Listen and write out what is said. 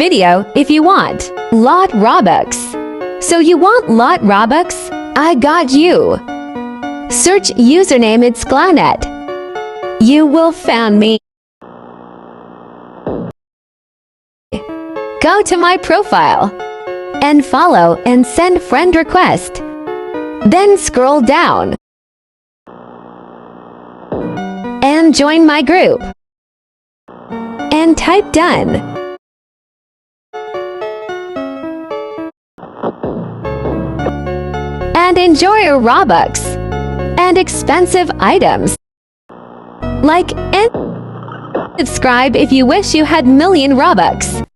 video if you want. Lot Robux. So you want Lot Robux? I got you. Search username it's clownxiao. You will find me. Go to my profile and follow and send friend request. Then scroll down and join my group and type done. And enjoy your Robux and expensive items. Like and subscribe if you wish you had million Robux.